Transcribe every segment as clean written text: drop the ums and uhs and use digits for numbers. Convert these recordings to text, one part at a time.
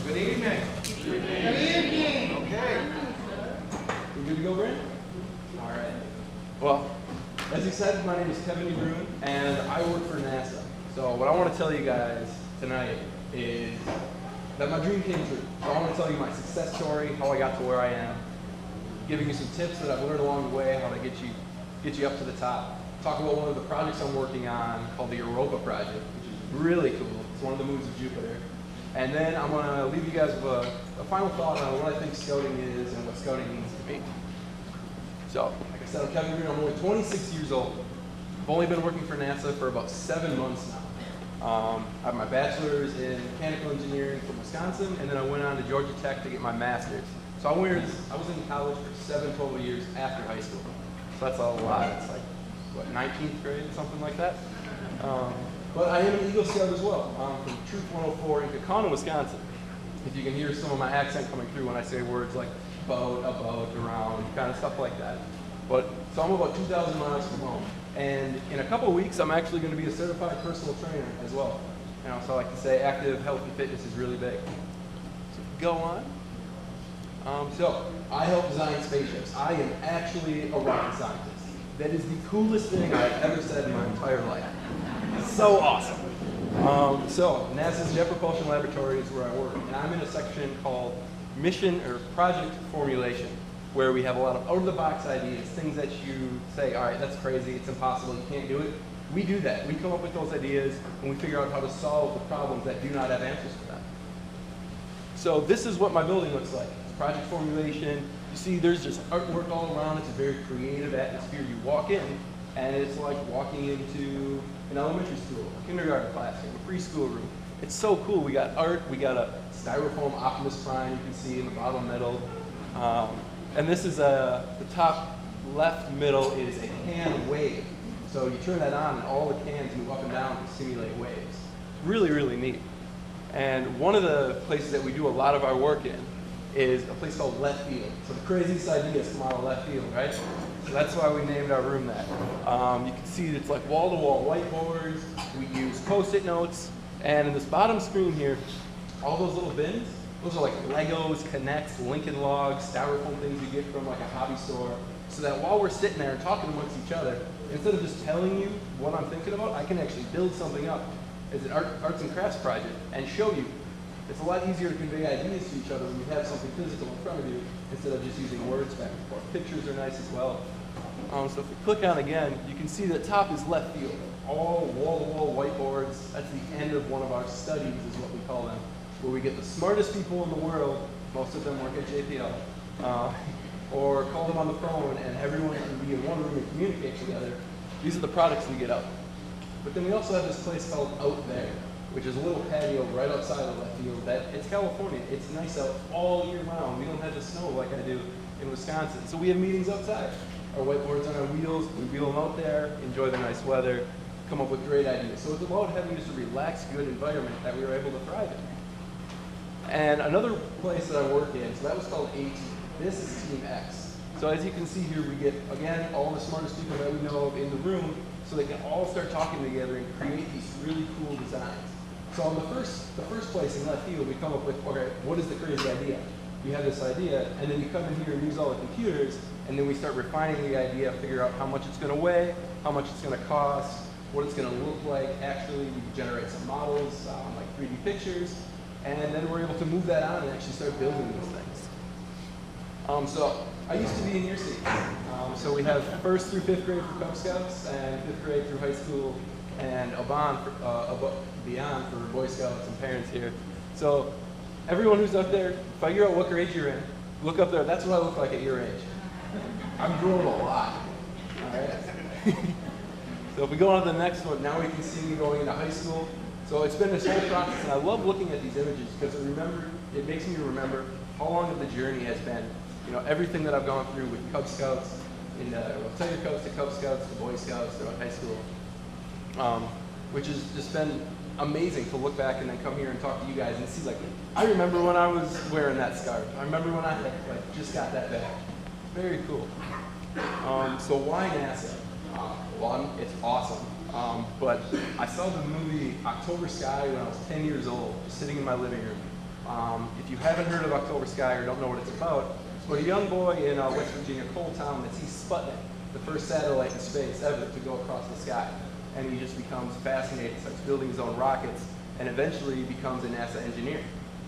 Good evening. Good evening. Okay. You good to go, Brent? All right. Well, as he said, my name is Kevin DeBruin, and I work for NASA. So what I want to tell you guys tonight is that my dream came true. So I want to tell you my success story, how I got to where I am, giving you some tips that I've learned along the way, how to get you up to the top. Talk about one of the projects I'm working on called the Europa project, which is really cool. It's one of the moons of Jupiter. And then I'm going to leave you guys with a final thought on what I think scouting is and what scouting means to me. So, like I said, I'm Kevin DeBruin. I'm only 26 years old. I've only been working for NASA for about 7 months now. I have my bachelor's in mechanical engineering from Wisconsin, and then I went on to Georgia Tech to get my master's. So I was in college for 7 total years after high school. So that's a lot. It's like, what, 19th grade, something like that? But I am an Eagle Scout as well. I'm from Troop 104 in Colvina, Wisconsin. If you can hear some of my accent coming through when I say words like boat, about, around, kind of stuff like that. So I'm about 2,000 miles from home. And in a couple of weeks, I'm actually going to be a certified personal trainer as well. So I like to say active, healthy fitness is really big. So go on. So I help design spaceships. I am actually a rocket scientist. That is the coolest thing I've ever said in my entire life. So awesome. So NASA's Jet Propulsion Laboratory is where I work, and I'm in a section called Mission or Project Formulation, where we have a lot of out-of-the-box ideas, things that you say, all right, that's crazy, it's impossible, you can't do it. We do that. We come up with those ideas, and we figure out how to solve the problems that do not have answers for them. So this is what my building looks like. It's project formulation. You see there's just artwork all around. It's a very creative atmosphere. You walk in, and it's like walking into an elementary school, a kindergarten classroom, a preschool room. It's so cool. We got art. We got a styrofoam Optimus Prime you can see in the bottom middle. And this is the top left middle is a can wave. So you turn that on, and all the cans move up and down to simulate waves. Really, really neat. And one of the places that we do a lot of our work in is a place called left field. So the craziest ideas come out of left field, right? So that's why we named our room that. You can see it's like wall-to-wall whiteboards. We use Post-it notes. And in this bottom screen here, all those little bins, those are like Legos, Connects, Lincoln Logs, styrofoam things you get from like a hobby store. So that while we're sitting there talking amongst each other, instead of just telling you what I'm thinking about, I can actually build something up as an arts and crafts project and show you. It's a lot easier to convey ideas to each other when you have something physical in front of you instead of just using words back and forth. Pictures are nice as well. So if we click on again, you can see the top is left field. All wall-to-wall whiteboards. That's the end of one of our studies is what we call them, where we get the smartest people in the world, most of them work at JPL, or call them on the phone and everyone can be in one room and communicate together. These are the products we get out. But then we also have this place called Out There, which is a little patio right outside of left field. It's California. It's nice out all year round. We don't have the snow like I do in Wisconsin. So we have meetings outside. Our whiteboards on our wheels, we wheel them out there, enjoy the nice weather, come up with great ideas. So it's about having just a relaxed, good environment that we were able to thrive in. And another place that I work in, so that was called A Team. This is Team X. So as you can see here, we get, again, all the smartest people that we know of in the room, so they can all start talking together and create these really cool designs. So on the first place in left field, we come up with, okay, what is the crazy idea? You have this idea, and then you come in here and use all the computers, and then we start refining the idea, figure out how much it's going to weigh, how much it's going to cost, what it's going to look like. Actually, we generate some models, like 3D pictures, and then we're able to move that on and actually start building these things. So I used to be in your seat. So we have 1st through 5th grade for Cub Scouts, and 5th grade through high school, and beyond for Boy Scouts and parents here. So everyone who's up there, figure out what grade you're in. Look up there. That's what I look like at your age. I've grown a lot. All right. So if we go on to the next one, now we can see me going into high school. So it's been this whole process, and I love looking at these images because it makes me remember how long of the journey has been. Everything that I've gone through with Cub Scouts, Tiger Cubs to Cub Scouts to Boy Scouts throughout high school, which has just been amazing to look back and then come here and talk to you guys and see, like, I remember when I was wearing that scarf. I remember when I just got that back. Very cool. So why NASA? One, it's awesome. But I saw the movie October Sky when I was 10 years old, just sitting in my living room. If you haven't heard of October Sky or don't know what it's about a young boy in West Virginia, Coal Town, that sees Sputnik, the first satellite in space ever to go across the sky. And he just becomes fascinated, starts building his own rockets, and eventually becomes a NASA engineer.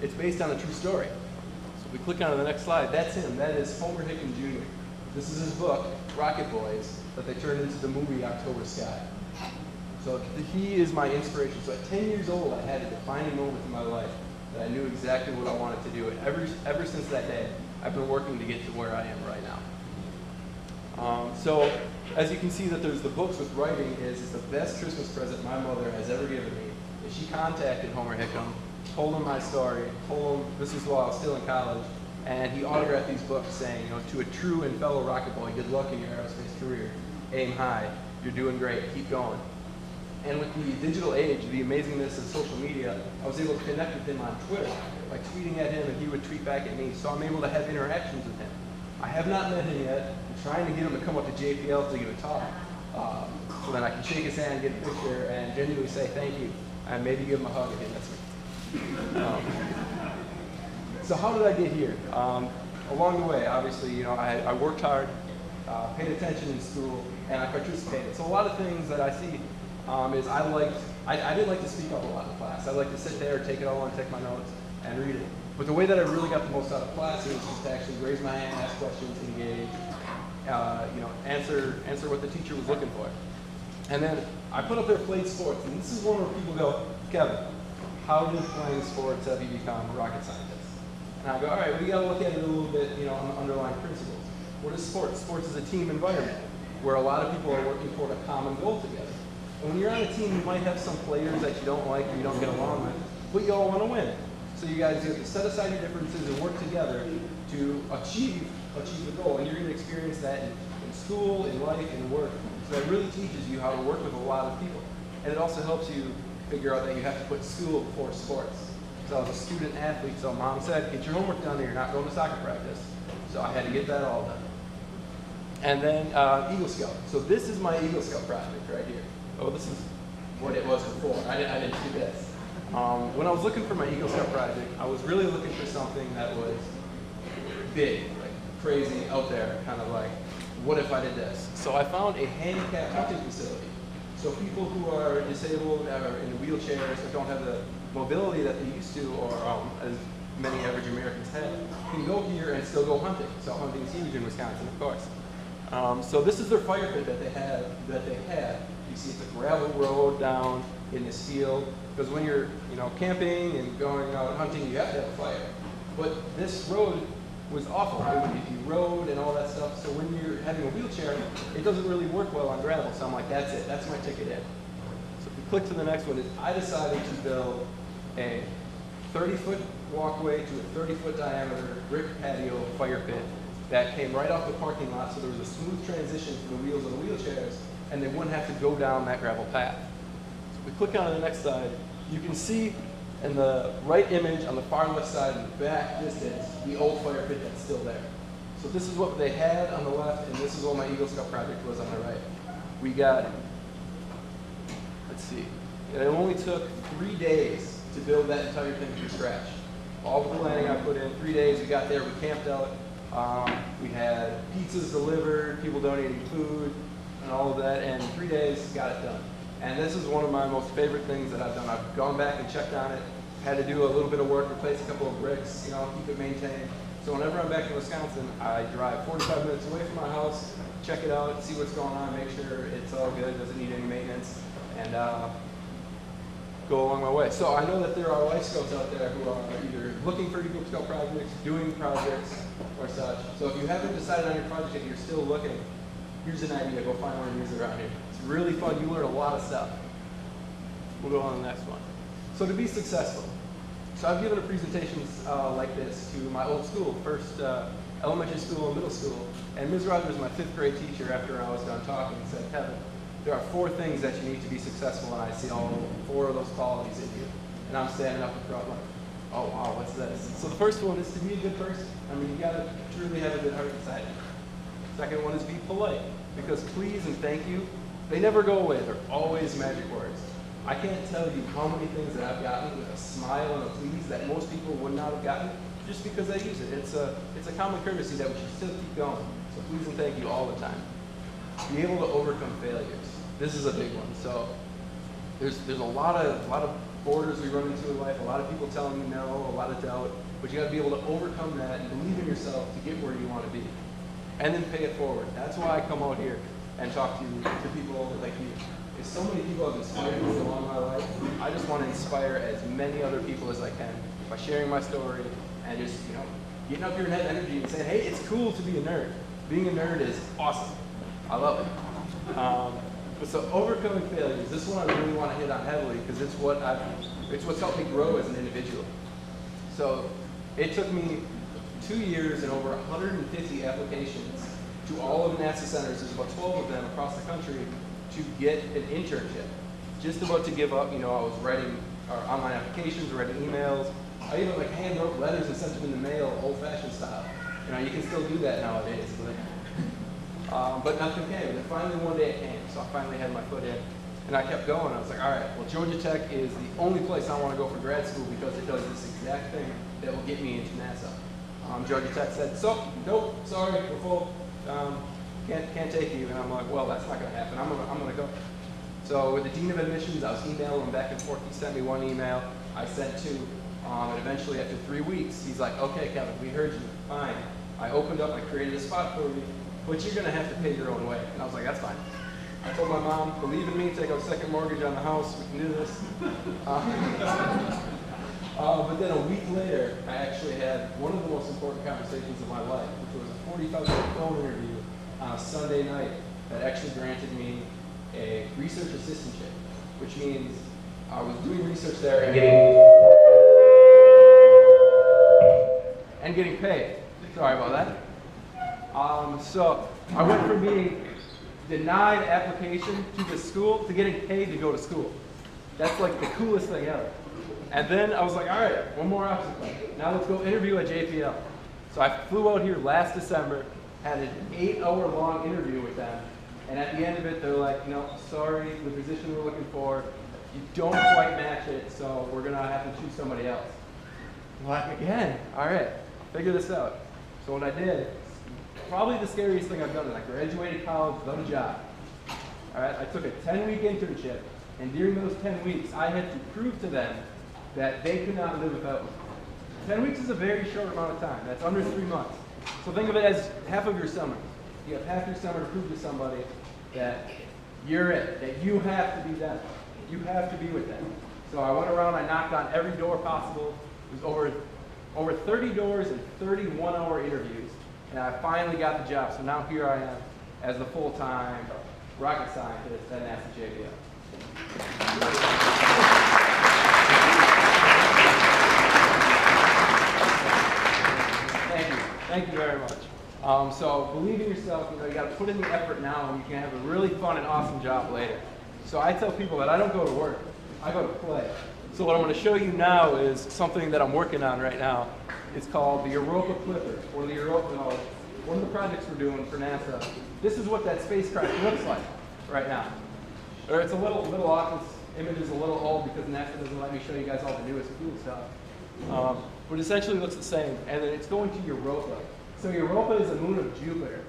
It's based on a true story. So if we click on to the next slide, that's him. That is Homer Hickam Jr. This is his book, Rocket Boys, that they turned into the movie October Sky. So he is my inspiration. So at 10 years old, I had a defining moment in my life that I knew exactly what I wanted to do. And ever since that day, I've been working to get to where I am right now. So as you can see, that there's the books with writing is the best Christmas present my mother has ever given me. And she contacted Homer Hickam, told him my story, told him this is while I was still in college, and he autographed these books saying, you know, to a true and fellow rocket boy, good luck in your aerospace career. Aim high. You're doing great. Keep going. And with the digital age, the amazingness of social media, I was able to connect with him on Twitter by tweeting at him, and he would tweet back at me. So I'm able to have interactions with him. I have not met him yet. I'm trying to get him to come up to JPL to give a talk, so then I can shake his hand, get a picture, and genuinely say thank you, and maybe give him a hug again. That's me. So how did I get here? Along the way, obviously, you know, I worked hard, paid attention in school, and I participated. So a lot of things that I see is I didn't like to speak up a lot in class. I like to sit there, take it all on, take my notes, and read it. But the way that I really got the most out of class is just to actually raise my hand, ask questions, engage, you know, answer what the teacher was looking for. And then I put up there played sports, and this is one where people go, Kevin, how did playing sports have you become a rocket scientist? And I go, all right, we got to look at it a little bit, you know, on the underlying principles. What is sports? Sports is a team environment where a lot of people are working toward a common goal together. And when you're on a team, you might have some players that you don't like or you don't get along with, but you all want to win. So you guys have to set aside your differences and work together to achieve the goal. And you're going to experience that in school, in life, in work. So that really teaches you how to work with a lot of people. And it also helps you figure out that you have to put school before sports. So I was a student athlete, so mom said, get your homework done or you're not going to soccer practice. So I had to get that all done. And then Eagle Scout. So this is my Eagle Scout project right here. Oh, this is what it was before. I didn't do this. When I was looking for my Eagle Scout project, I was really looking for something that was big, like crazy, out there, kind of like, what if I did this? So I found a handicapped hunting facility. So people who are disabled, are in wheelchairs, or don't have the mobility that they used to, or as many average Americans have, can go here and still go hunting. So hunting is huge in Wisconsin, of course. So this is their fire pit that they had. You see it's a gravel road down in this field. Because when you're, you know, camping and going out hunting, you have to have a fire. But this road was awful. It would be road and all that stuff. So when you're having a wheelchair, it doesn't really work well on gravel. So I'm like, that's it. That's my ticket in. So if we click to the next one, I decided to build a 30-foot walkway to a 30-foot diameter brick patio fire pit that came right off the parking lot. So there was a smooth transition for the wheels of the wheelchairs, and they wouldn't have to go down that gravel path. So if we click on the next slide, you can see in the right image on the far left side in the back distance, the old fire pit that's still there. So this is what they had on the left, and this is what my Eagle Scout project was on the right. We got, let's see, it only took 3 days to build that entire thing from scratch. All the planning I put in, 3 days, we got there, we camped out, we had pizzas delivered, people donating food, and all of that, and in 3 days, got it done. And this is one of my most favorite things that I've done. I've gone back and checked on it, had to do a little bit of work, replace a couple of bricks, you know, keep it maintained. So whenever I'm back in Wisconsin, I drive 45 minutes away from my house, check it out, see what's going on, make sure it's all good, doesn't need any maintenance, and go along my way. So I know that there are Life Scouts out there who are either looking for Cub Scout projects, doing projects, or such. So if you haven't decided on your project and you're still looking, here's an idea, go find one of these around here. It's really fun, you learn a lot of stuff. We'll go on to the next one. So to be successful, so I've given a presentations like this to my old school, first elementary school and middle school, and Ms. Rogers, my 5th grade teacher, after I was done talking, said, Kevin, there are 4 things that you need to be successful, and I see all 4 of those qualities in you. And I'm standing up in front like, oh wow, what's this? So the first one is to be a good person. I mean, you gotta truly have a good heart inside you. Second one is be polite, because please and thank you, they never go away. They're always magic words. I can't tell you how many things that I've gotten with a smile and a please that most people would not have gotten just because they use it. It's a common courtesy that we should still keep going. So please and thank you all the time. Be able to overcome failures. This is a big one. So there's a lot of borders we run into in life, a lot of people telling you no, a lot of doubt, but you got to be able to overcome that and believe in yourself to get where you want to be. And then pay it forward. That's why I come out here and talk to people like you. If so many people have inspired me along my life, I just want to inspire as many other people as I can by sharing my story and just, getting up here and having energy and saying, hey, it's cool to be a nerd. Being a nerd is awesome. I love it. But so overcoming failures, this one I really want to hit on heavily because it's what's helped me grow as an individual. So it took me 2 years and over 150 applications to all of NASA centers, there's about 12 of them across the country, to get an internship. Just about to give up, I was writing online applications, writing emails. I even hand wrote letters and sent them in the mail, old-fashioned style. You can still do that nowadays. But nothing came. And then finally one day it came. So I finally had my foot in. And I kept going. I was like, all right, well, Georgia Tech is the only place I want to go for grad school because it does this exact thing that will get me into NASA. Georgia Tech said, so, nope, sorry, we're full. Can't take you. And I'm like, well, that's not going to happen. I'm going to go. So with the Dean of Admissions, I was emailing him back and forth. He sent me one email. I sent two. And eventually, after 3 weeks, he's like, okay, Kevin, we heard you. Fine. I opened up, I created a spot for you, but you're going to have to pay your own way. And I was like, that's fine. I told my mom, believe in me, take out a second mortgage on the house, we can do this. But then a week later, I actually had one of the most important conversations of my life, which was a 45-minute phone interview on a Sunday night that actually granted me a research assistantship, which means I was doing research there and getting paid. Sorry about that. So I went from being denied application to the school to getting paid to go to school. That's like the coolest thing ever. And then I was like, all right, one more obstacle. Now let's go interview at JPL. So I flew out here last December, had an 8-hour-long interview with them, and at the end of it, they're like, sorry, the position we're looking for, you don't quite match it, so we're gonna have to choose somebody else. Like, again, all right, figure this out. So what I did, probably the scariest thing I've done is I graduated college without a job. All right, I took a 10-week internship, and during those 10 weeks, I had to prove to them that they could not live without me. 10 weeks is a very short amount of time. That's under 3 months. So think of it as half of your summer. You have half your summer to prove to somebody that you're it, that you have to be them. You have to be with them. So I went around, I knocked on every door possible. It was over 30 doors and 31-hour interviews. And I finally got the job. So now here I am as the full-time rocket scientist at NASA JPL. Thank you very much. So believe in yourself, you got to put in the effort now and you can have a really fun and awesome job later. So I tell people that I don't go to work, I go to play. So what I'm going to show you now is something that I'm working on right now. It's called the Europa Clipper, or the Europa, one of the projects we're doing for NASA. This is what that spacecraft looks like right now. Or it's a little off, this image is a little old because NASA doesn't let me show you guys all the newest cool stuff. But essentially looks the same, and then it's going to Europa. So Europa is a moon of Jupiter,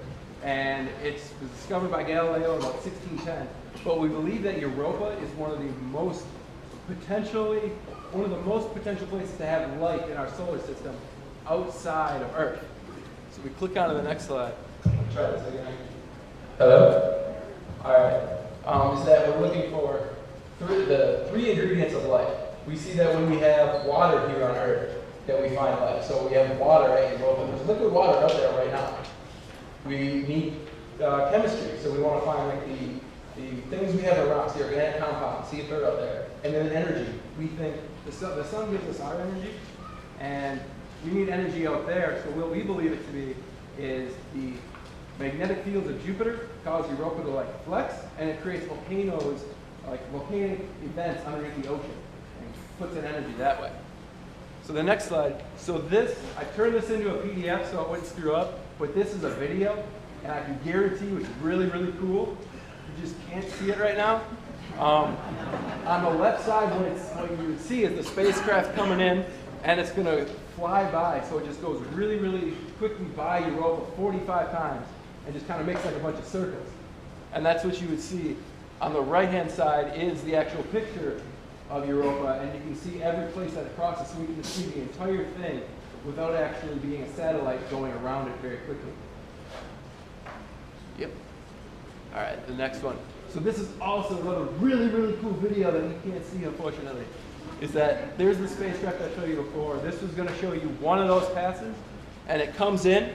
and it was discovered by Galileo in about 1610. But we believe that Europa is one of the most potential places to have life in our solar system outside of Earth. So we click on to the next slide. I'll try this again. Hello? All right. Is that we're looking for the three ingredients of life. We see that when we have water here on Earth, that we find life. So we have water at Europa. There's liquid water out there right now. We need chemistry, so we want to find like the things we have in rocks, the organic compounds, see if they're out there. And then energy. We think the sun gives us our energy, and we need energy out there. So what we believe it to be is the magnetic fields of Jupiter cause Europa to like flex, and it creates volcanoes, like volcanic events underneath the ocean, and puts in energy that way. So the next slide. So this, I turned this into a PDF so it wouldn't screw up, but this is a video, and I can guarantee you it's really, really cool. You just can't see it right now. On the left side, what you would see is the spacecraft coming in, and it's going to fly by. So it just goes really, really quickly by Europa 45 times and just kind of makes like a bunch of circles. And that's what you would see. On the right-hand side is the actual picture of Europa, and you can see every place that it crosses, so we can see the entire thing without actually being a satellite going around it very quickly. Yep. All right, the next one. So this is also another really, really cool video that you can't see, unfortunately, is that there's the spacecraft I showed you before. This was going to show you one of those passes, and it comes in,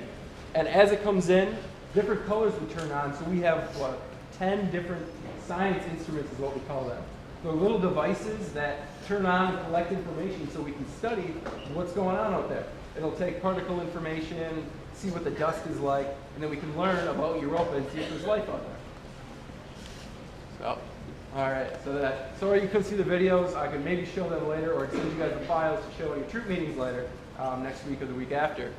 and as it comes in, different colors would turn on. So we have, what, 10 different science instruments is what we call them. They're little devices that turn on and collect information so we can study what's going on out there. It'll take particle information, see what the dust is like, and then we can learn about Europa and see if there's life out there. So, all right, so sorry you couldn't see the videos. I could maybe show them later or send you guys the files to show at your troop meetings later, next week or the week after.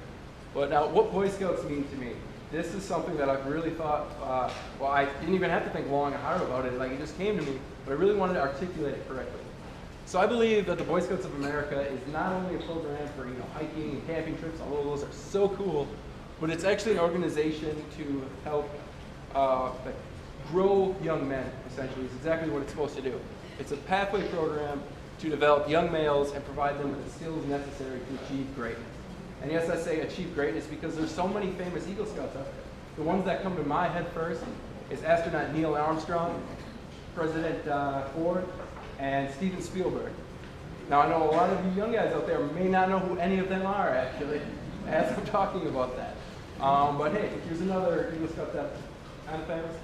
But now, what Boy Scouts mean to me? This is something that I've really thought, well, I didn't even have to think long and hard about it. Like, it just came to me, but I really wanted to articulate it correctly. So I believe that the Boy Scouts of America is not only a program for, hiking and camping trips, although those are so cool, but it's actually an organization to help grow young men, essentially. It's exactly what it's supposed to do. It's a pathway program to develop young males and provide them with the skills necessary to achieve greatness. And yes, I say achieve greatness because there's so many famous Eagle Scouts out there. The ones that come to my head first is astronaut Neil Armstrong, President Ford, and Steven Spielberg. Now, I know a lot of you young guys out there may not know who any of them are, actually, as I'm talking about that. But hey, here's another Eagle Scout that's kind of famous.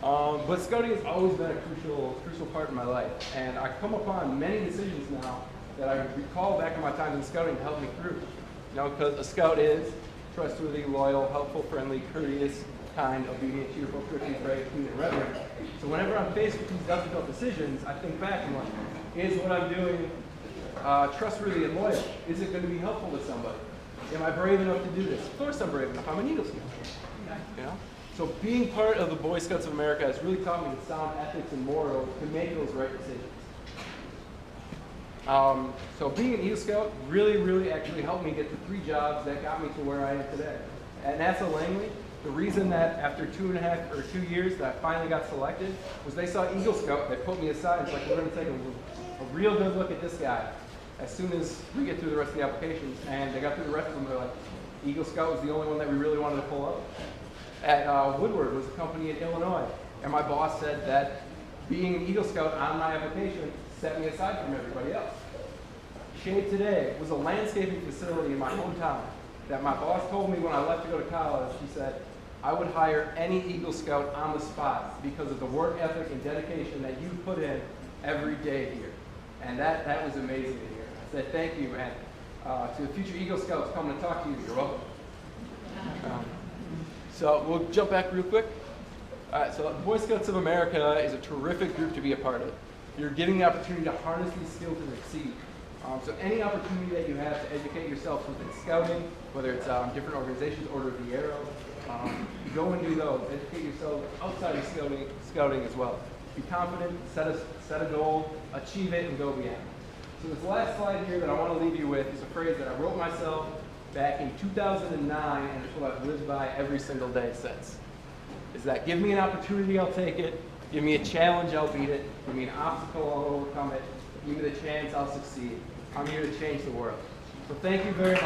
But scouting has always been a crucial part of my life. And I come upon many decisions now that I recall back in my time in scouting to help me through. Because a scout is trustworthy, loyal, helpful, friendly, courteous, kind, obedient, cheerful, thrifty, brave, clean, and reverent. So whenever I'm faced with these difficult decisions, I think back and like, is what I'm doing trustworthy and loyal? Is it going to be helpful to somebody? Am I brave enough to do this? Of course I'm brave enough. I'm an Eagle Scout. So being part of the Boy Scouts of America has really taught me the sound ethics and morals to make those right decisions. So being an Eagle Scout really actually helped me get the 3 jobs that got me to where I am today. At NASA Langley, the reason that after 2 years that I finally got selected was they saw Eagle Scout, they put me aside and it's like, we're going to take a real good look at this guy as soon as we get through the rest of the applications. And they got through the rest of them, they're like, Eagle Scout was the only one that we really wanted to pull up. At Woodward was a company in Illinois, and my boss said that being an Eagle Scout on my application set me aside from everybody else. Shade Today was a landscaping facility in my hometown that my boss told me when I left to go to college. He said, I would hire any Eagle Scout on the spot because of the work ethic and dedication that you put in every day here. And that was amazing to hear. I said, thank you, and to the future Eagle Scouts coming to talk to you, you're welcome. So we'll jump back real quick. All right, so the Boy Scouts of America is a terrific group to be a part of. You're getting the opportunity to harness these skills and succeed. So any opportunity that you have to educate yourself within scouting, whether it's different organizations, Order of the Arrow, go and do those. Educate yourself outside of scouting as well. Be confident, set a goal, achieve it, and go beyond. So this last slide here that I want to leave you with is a phrase that I wrote myself back in 2009, and it's what I've lived by every single day since. Is that give me an opportunity, I'll take it. Give me a challenge, I'll beat it. Give me an obstacle, I'll overcome it. Give me the chance, I'll succeed. I'm here to change the world. So thank you very much.